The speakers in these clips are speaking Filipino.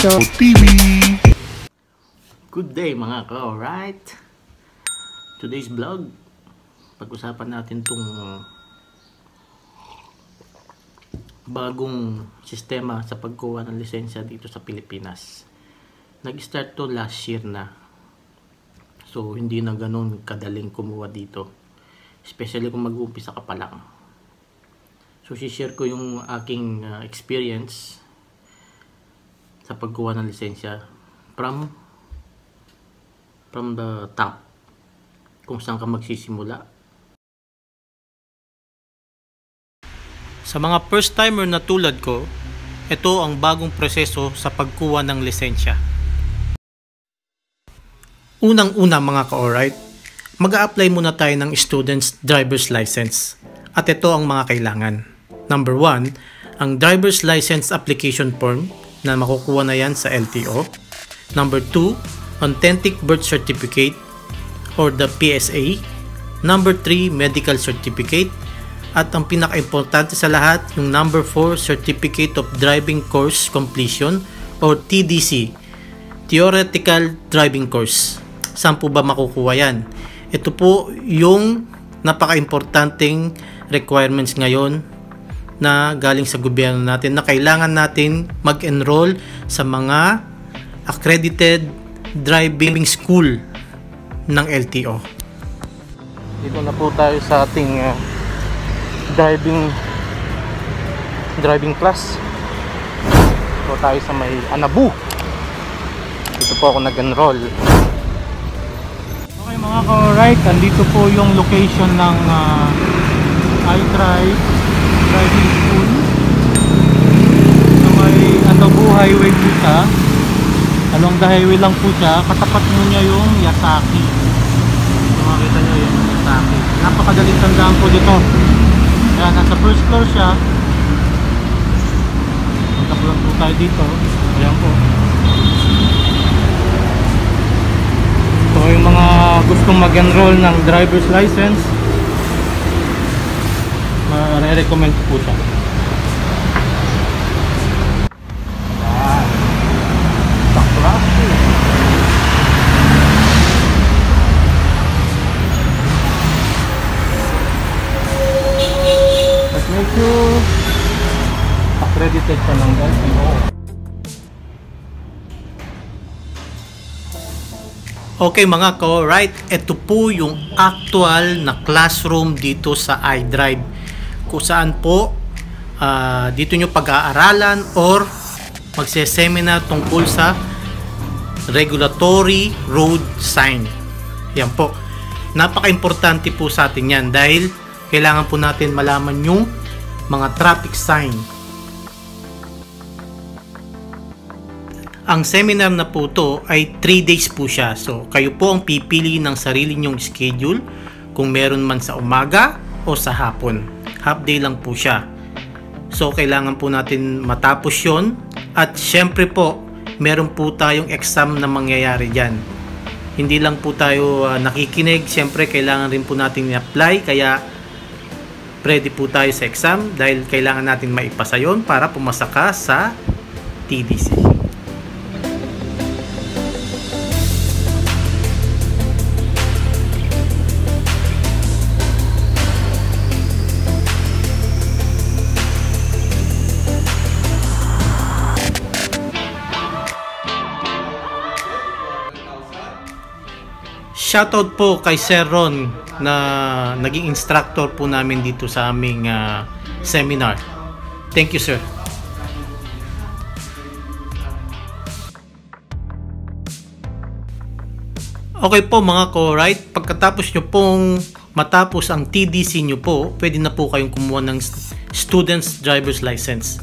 Show TV. Good day mga ka-alright. Today's vlog, pag-usapan natin tong bagong sistema sa pagkuha ng lisensya dito sa Pilipinas. Nag-start to last year na. So hindi na ganun kadaling kumuha dito. Especially kung mag-uumpisa ka pa lang. So share ko yung aking experience sa pagkuha ng lisensya from the top, kung saan ka magsisimula. Sa mga first timer na tulad ko, ito ang bagong proseso sa pagkuha ng lisensya. Unang-una mga ka-alright, mag-a-apply muna tayo ng student's driver's license. At ito ang mga kailangan. Number 1, ang driver's license application form na makukuha na yan sa LTO. Number 2, authentic birth certificate or the PSA. Number 3, medical certificate. At ang pinaka-importante sa lahat, yung number 4, certificate of driving course completion or TDC, theoretical driving course. Saan po ba makukuha yan? Ito po yung napaka-importanting requirements ngayon na galing sa gobyerno natin na kailangan natin mag-enroll sa mga accredited driving school ng LTO. Dito na po tayo sa ating driving class. Dito tayo sa may Anabu. Dito po ako nag-enroll. Okay mga ka-alright, andito po yung location ng iDrive driving school sa may Anabu highway po siya. Along the highway lang po siya. Katapat mo niya yung Yasaki. So, makita nyo yung Yasaki. Napakadaling tandaan po dito. Kaya nasa first floor siya. Magkapulang po tayo dito. Ayan po. So yung mga gustong mag-enroll ng driver's license, ma-recommend po siya. Ayan. Baklase. Let's make sure accredited siya ng LTO. Okay mga ka-alright, ito po yung actual na classroom dito sa iDrive, kung saan po dito nyo pag-aaralan or magse-seminar tungkol sa regulatory road sign. Yan po, napaka-importante po sa atin yan dahil kailangan po natin malaman yung mga traffic sign. Ang seminar na po to ay 3 days po siya. So, kayo po ang pipili ng sarili nyong schedule kung meron man sa umaga o sa hapon. Half day lang po siya. So, kailangan po natin matapos yon. At syempre po, meron po tayong exam na mangyayari dyan. Hindi lang po tayo nakikinig. Syempre, kailangan rin po natin i-apply. Kaya, ready po tayo sa exam dahil kailangan natin maipasa yon para pumasa ka sa TDC. Shoutout po kay Sir Ron na naging instructor po namin dito sa aming seminar. Thank you, sir. Okay po mga ka-alright, pagkatapos nyo pong matapos ang TDC nyo po, pwede na po kayong kumuha ng student's driver's license.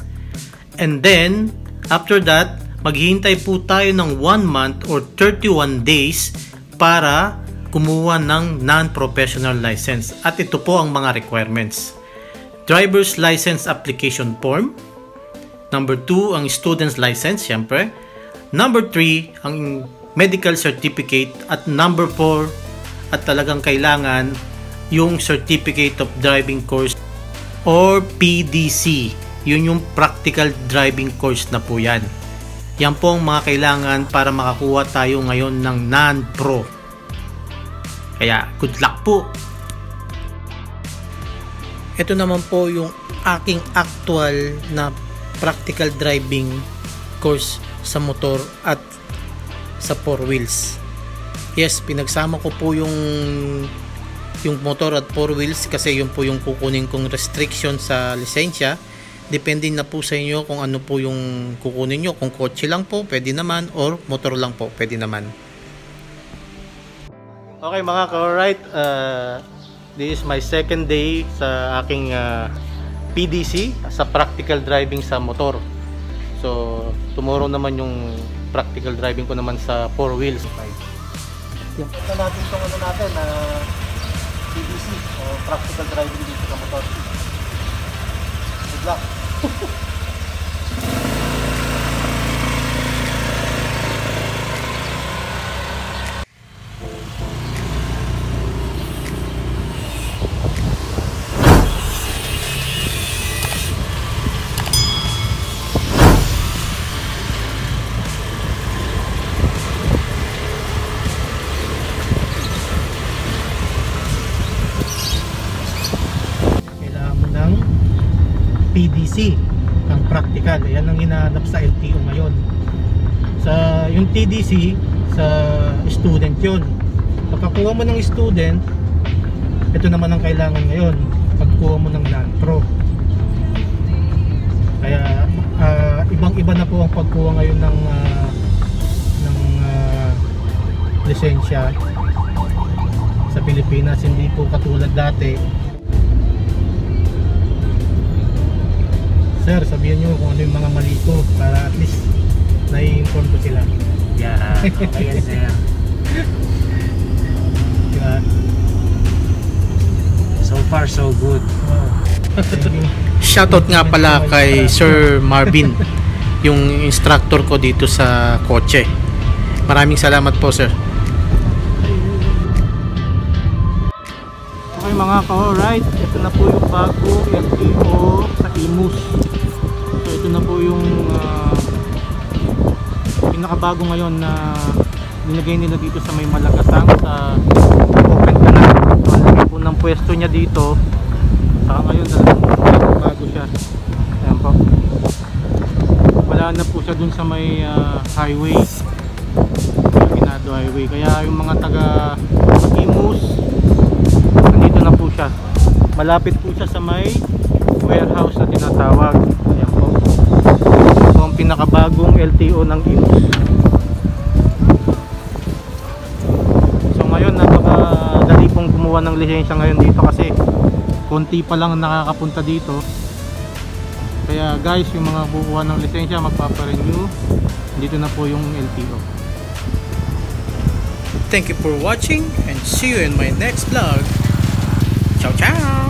And then, after that, maghihintay po tayo ng 1 month or 31 days para kumuha ng non-professional license. At ito po ang mga requirements. Driver's license application form. Number 2, ang student's license, syempre. Number 3, ang medical certificate. At number 4, at talagang kailangan, yung certificate of driving course or PDC. Yun yung practical driving course na po yan. Yan po ang mga kailangan para makakuha tayo ngayon ng non-pro. Kaya good luck po! Ito naman po yung aking actual na practical driving course sa motor at sa 4 wheels. Yes, pinagsama ko po yung motor at 4 wheels kasi yun po yung kukunin kong restriction sa lisensya. Depende na po sa inyo kung ano po yung kukunin nyo. Kung kotse lang po, pwede naman, or motor lang po, pwede naman. Okay mga ka-alright, this is my second day sa aking PDC sa practical driving sa motor. So tomorrow naman yung practical driving ko naman sa 4 wheels. Ito natin itong ano natin na PDC o practical driving dito sa motor. Good luck! PDC ang practical, yan ang hinahanap sa LTO ngayon. Sa yung TDC sa student yun. Pagkakuha mo ng student, ito naman ang kailangan ngayon pagkuha mo ng non-pro. Kaya ibang-iba na po ang pagkuha ngayon ng lisensya sa Pilipinas. Hindi po katulad dati. Sir, sabihin nyo kung ano yung mga mali ko para at least nai-inform ko sila. Yeah, okay sir. Diba? So far so good. Wow. Thank you. Shoutout nga pala kay Sir Marvin, yung instructor ko dito sa kotse. Maraming salamat po, sir. Okay mga ka-alright, ito na po yung bago LTO sa Imus. So ito na po yung pinakabago ngayon na nilagay nila dito sa may Malagasang sa open canal. So ang laki po ng pwesto niya dito. Saka ngayon talagang bago siya. Ayan po. Wala na po siya dun sa may highway, Ginado Highway. Kaya yung mga taga Imus, nandito na po siya. Malapit po siya sa may warehouse na tinatawag. Ayan po. Ito ang pinakabagong LTO ng Imus. So ngayon napakadali pong kumuha ng lisensya ngayon dito kasi konti pa lang nakakapunta dito. Kaya guys, yung mga bukuha ng lisensya magpapa-renew, dito na po yung LTO. Thank you for watching and see you in my next vlog. Ciao, ciao!